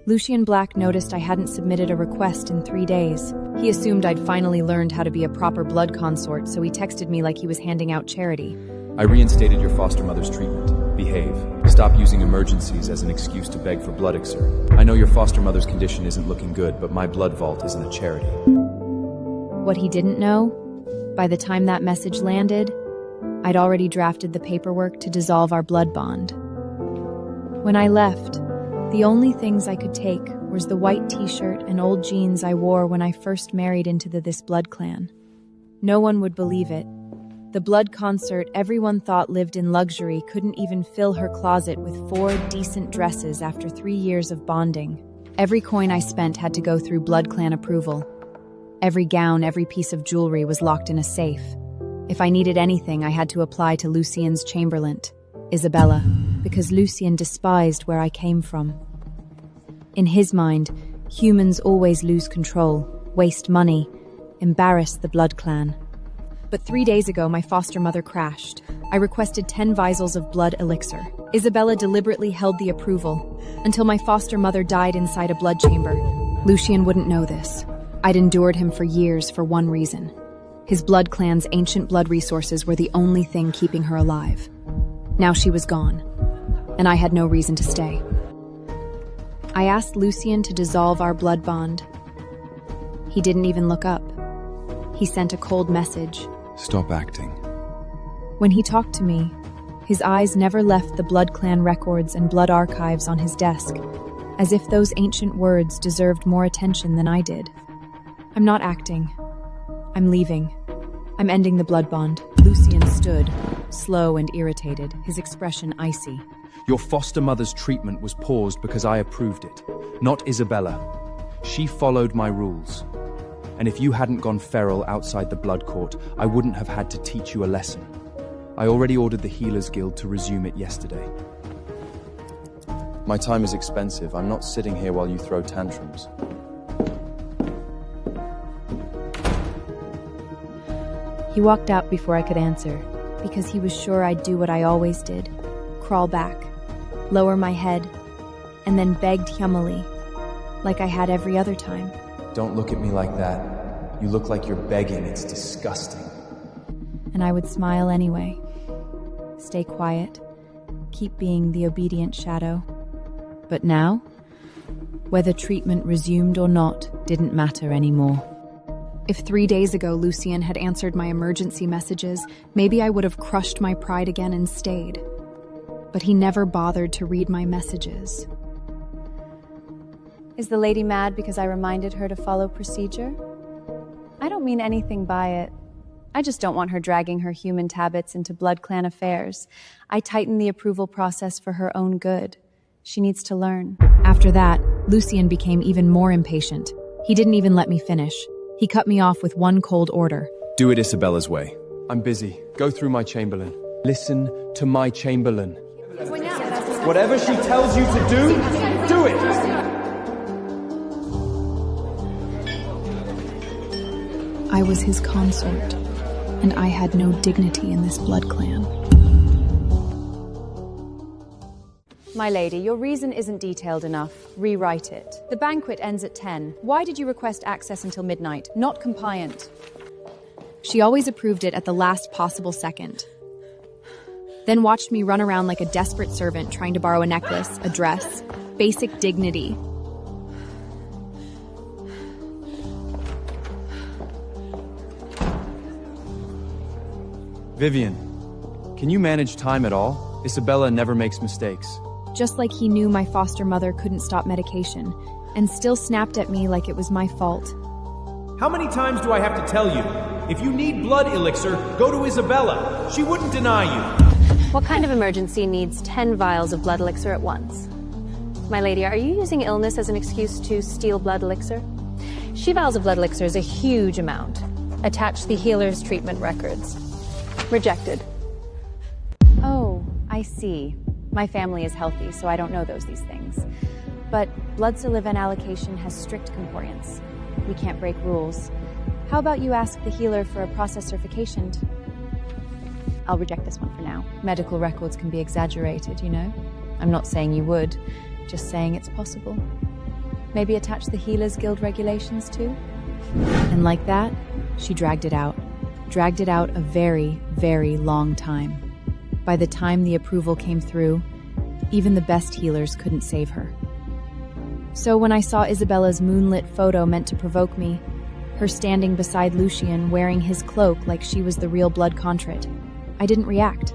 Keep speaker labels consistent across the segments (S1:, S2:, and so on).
S1: Lucien Black noticed I hadn't submitted a request in 3 days. He assumed I'd finally learned how to be a proper blood consort, so he texted me like he was handing out charity.
S2: I reinstated your foster mother's treatment. Behave. Stop using emergencies as an excuse to beg for blood elixir. I know your foster mother's condition isn't looking good, but my blood vault isn't a charity.
S1: What he didn't know, by the time that message landed, I'd already drafted the paperwork to dissolve our blood bond. When I left, the only things I could take was the white t-shirt and old jeans I wore when I first married into the This Blood clan. No one would believe it. The blood consort everyone thought lived in luxury couldn't even fill her closet with 4 decent dresses after 3 years of bonding. Every coin I spent had to go through Blood Clan approval. Every gown, every piece of jewelry was locked in a safe. If I needed anything, I had to apply to Lucien's chamberlain, Isabella, because Lucien despised where I came from. In his mind, humans always lose control, waste money, embarrass the Blood Clan. But 3 days ago, my foster mother crashed. I requested 10 vials of blood elixir. Isabella deliberately held the approval until my foster mother died inside a blood chamber. Lucien wouldn't know this. I'd endured him for years for one reason. His blood clan's ancient blood resources were the only thing keeping her alive. Now she was gone, and I had no reason to stay. I asked Lucien to dissolve our blood bond. He didn't even look up. He sent a cold message.
S2: Stop acting.
S1: When he talked to me, his eyes never left the Blood Clan records and blood archives on his desk, as if those ancient words deserved more attention than I did. I'm not acting. I'm leaving. I'm ending the blood bond. Lucien stood, slow and irritated, his expression icy.
S2: Your foster mother's treatment was paused because I approved it, not Isabella. She followed my rules. And if you hadn't gone feral outside the blood court, I wouldn't have had to teach you a lesson. I already ordered the Healers Guild to resume it yesterday. My time is expensive. I'm not sitting here while you throw tantrums.
S1: He walked out before I could answer, because he was sure I'd do what I always did. Crawl back, lower my head, and then begged humbly, like I had every other time.
S2: Don't look at me like that. You look like you're begging. It's disgusting.
S1: And I would smile anyway. Stay quiet. Keep being the obedient shadow. But now, whether treatment resumed or not didn't matter anymore. If 3 days ago Lucien had answered my emergency messages, maybe I would have crushed my pride again and stayed. But he never bothered to read my messages. Is the lady mad because I reminded her to follow procedure? I don't mean anything by it. I just don't want her dragging her human habits into Blood Clan affairs. I tightened the approval process for her own good. She needs to learn. After that, Lucien became even more impatient. He didn't even let me finish. He cut me off with one cold order.
S2: Do it Isabella's way. I'm busy. Go through my chamberlain. Listen to my chamberlain. Whatever she tells you to do, do it!
S1: I was his consort, and I had no dignity in this Blood Clan. My lady, your reason isn't detailed enough. Rewrite it. The banquet ends at 10. Why did you request access until midnight? Not compliant. She always approved it at the last possible second. Then watched me run around like a desperate servant trying to borrow a necklace, a dress, basic dignity.
S2: Vivian, can you manage time at all? Isabella never makes mistakes.
S1: Just like he knew my foster mother couldn't stop medication, and still snapped at me like it was my fault.
S3: How many times do I have to tell you? If you need blood elixir, go to Isabella. She wouldn't deny you.
S4: What kind of emergency needs 10 vials of blood elixir at once? My lady, are you using illness as an excuse to steal blood elixir? She vials of blood elixir is a huge amount. Attach the healer's treatment records. Rejected.
S1: Oh, I see. My family is healthy, so I don't know these things. But blood Sullivan allocation has strict compliance. We can't break rules. How about you ask the healer for a process certification? I'll reject this one for now. Medical records can be exaggerated, you know? I'm not saying you would, just saying it's possible. Maybe attach the Healers Guild regulations too? And like that, she dragged it out. Dragged it out a very, very long time. By the time the approval came through, even the best healers couldn't save her. So when I saw Isabella's moonlit photo meant to provoke me, her standing beside Lucian wearing his cloak like she was the real blood contrat, I didn't react.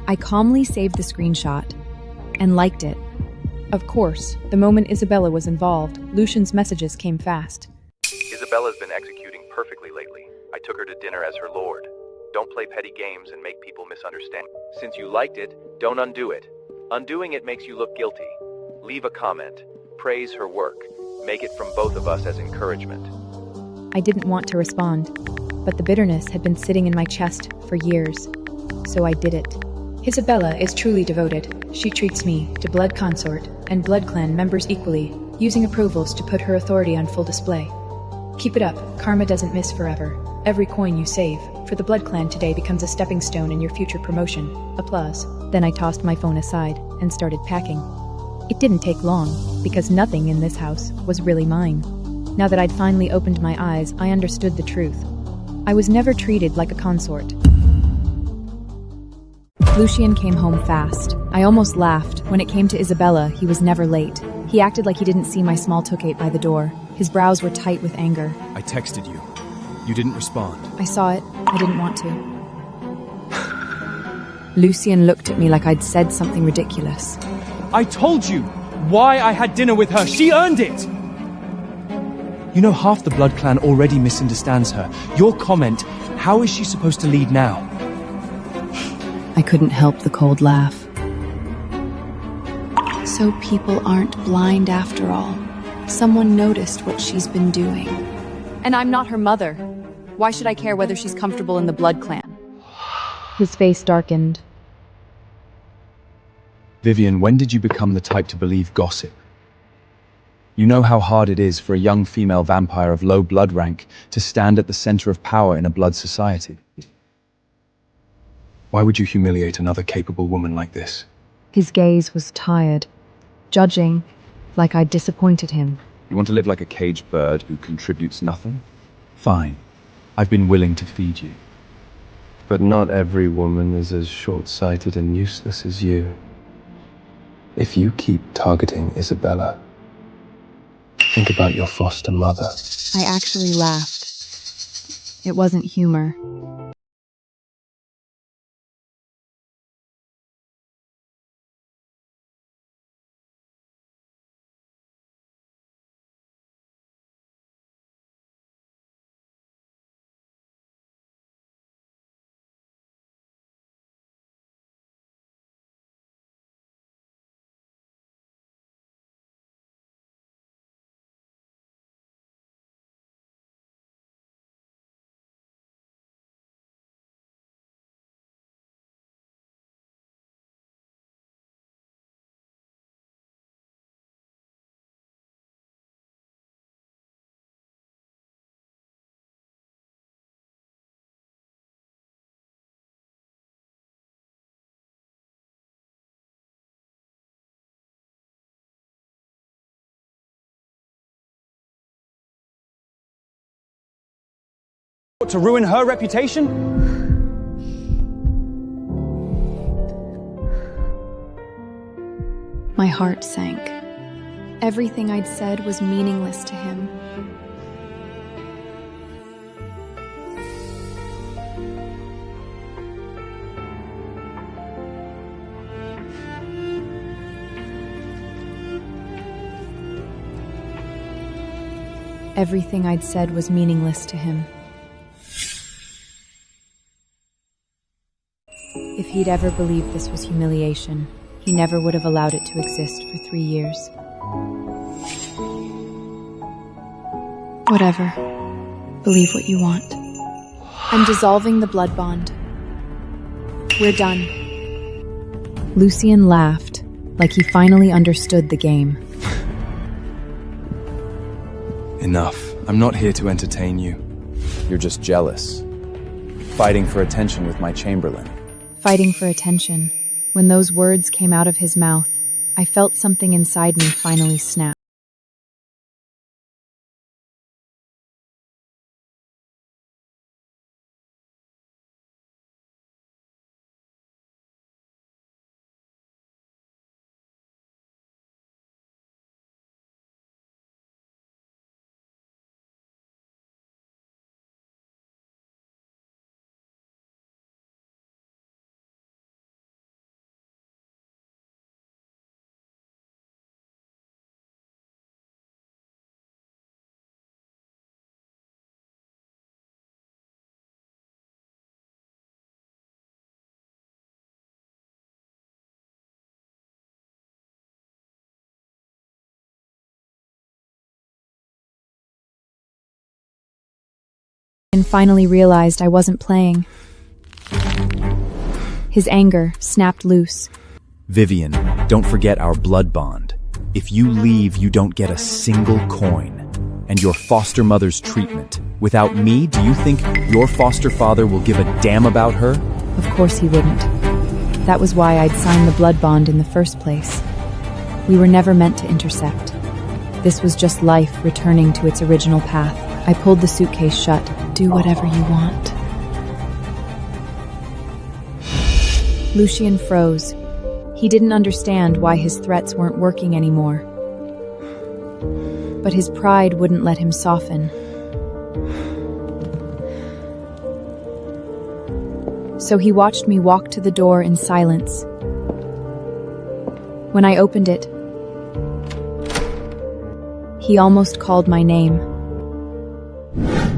S1: I calmly saved the screenshot and liked it. Of course, the moment Isabella was involved, Lucian's messages came fast.
S2: Isabella's been executing perfectly lately. I took her to dinner as her lord. Don't play petty games and make people misunderstand. Since you liked it, don't undo it. Undoing it makes you look guilty. Leave a comment. Praise her work. Make it from both of us as encouragement.
S1: I didn't want to respond, but the bitterness had been sitting in my chest for years, so I did it. Isabella is truly devoted. She treats me, the Blood Consort, and Blood Clan members equally, using approvals to put her authority on full display. Keep it up. Karma doesn't miss forever. Every coin you save for the Blood Clan today becomes a stepping stone in your future promotion. Applause. Then I tossed my phone aside and started packing. It didn't take long, because nothing in this house was really mine. Now that I'd finally opened my eyes, I understood the truth. I was never treated like a consort. Lucian came home fast. I almost laughed. When it came to Isabella, he was never late. He acted like he didn't see my small tookate by the door. His brows were tight with anger.
S2: I texted you. You didn't respond.
S1: I saw it. I didn't want to. Lucian looked at me like I'd said something ridiculous.
S3: I told you why I had dinner with her. She earned it!
S2: You know half the Blood Clan already misunderstands her. Your comment, how is she supposed to lead now?
S1: I couldn't help the cold laugh. So people aren't blind after all. Someone noticed what she's been doing. And I'm not her mother. Why should I care whether she's comfortable in the Blood Clan? His face darkened.
S2: Vivian, when did you become the type to believe gossip? You know how hard it is for a young female vampire of low blood rank to stand at the center of power in a blood society. Why would you humiliate another capable woman like this?
S1: His gaze was tired, judging, like I'd disappointed him.
S2: You want to live like a caged bird who contributes nothing? Fine. I've been willing to feed you.
S5: But not every woman is as short-sighted and useless as you. If you keep targeting Isabella, think about your foster mother.
S1: I actually laughed. It wasn't humor.
S3: To ruin her reputation?
S1: My heart sank. Everything I'd said was meaningless to him. Everything I'd said was meaningless to him. If he'd ever believed this was humiliation, he never would have allowed it to exist for 3 years. Whatever. Believe what you want. I'm dissolving the blood bond. We're done. Lucian laughed, like he finally understood the game.
S2: Enough. I'm not here to entertain you. You're just jealous. Fighting for attention with my Chamberlain.
S1: Fighting for attention. When those words came out of his mouth, I felt something inside me finally snap. and finally realized I wasn't playing. His anger snapped loose.
S2: Vivian, don't forget our blood bond. If you leave, you don't get a single coin. And your foster mother's treatment. Without me, do you think your foster father will give a damn about her?
S1: Of course he wouldn't. That was why I'd signed the blood bond in the first place. We were never meant to intersect. This was just life returning to its original path. I pulled the suitcase shut. Do whatever you want. Lucien froze. He didn't understand why his threats weren't working anymore. But his pride wouldn't let him soften. So he watched me walk to the door in silence. When I opened it, he almost called my name.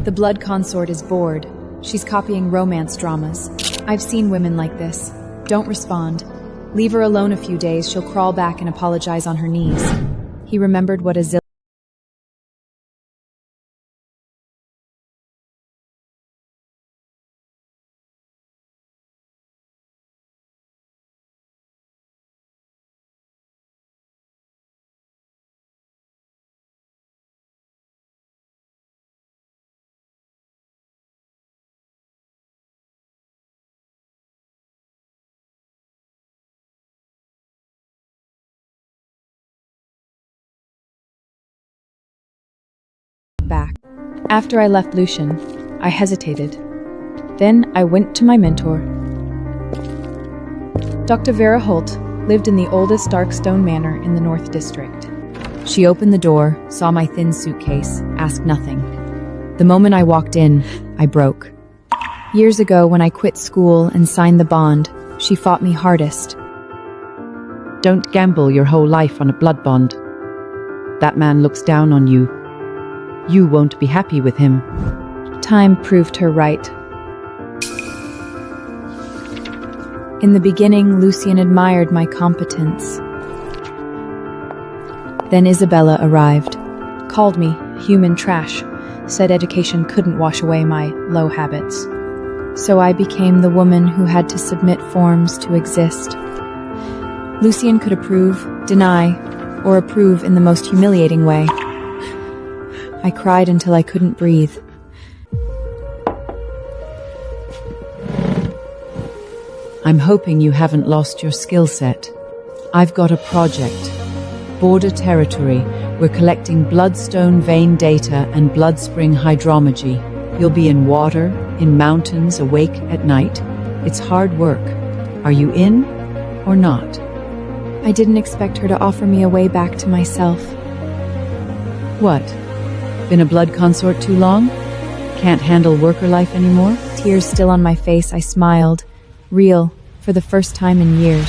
S1: The blood consort is bored. She's copying romance dramas. I've seen women like this. Don't respond. Leave her alone a few days, she'll crawl back and apologize on her knees. He remembered what a back. After I left Lucien, I hesitated. Then I went to my mentor. Dr. Vera Holt lived in the oldest dark stone manor in the North District. She opened the door, saw my thin suitcase, asked nothing. The moment I walked in, I broke. Years ago, when I quit school and signed the bond, she fought me hardest.
S6: Don't gamble your whole life on a blood bond. That man looks down on you. You won't be happy with him.
S1: Time proved her right. In the beginning, Lucien admired my competence. Then Isabella arrived, called me human trash, said education couldn't wash away my low habits. So I became the woman who had to submit forms to exist. Lucien could approve, deny, or approve in the most humiliating way. I cried until I couldn't breathe.
S6: I'm hoping you haven't lost your skill set. I've got a project. Border territory. We're collecting bloodstone vein data and blood spring hydrometry. You'll be in water, in mountains, awake at night. It's hard work. Are you in or not?
S1: I didn't expect her to offer me a way back to myself.
S6: What? Been a blood consort too long? Can't handle worker life anymore?
S1: Tears still on my face, I smiled. Real, for the first time in years.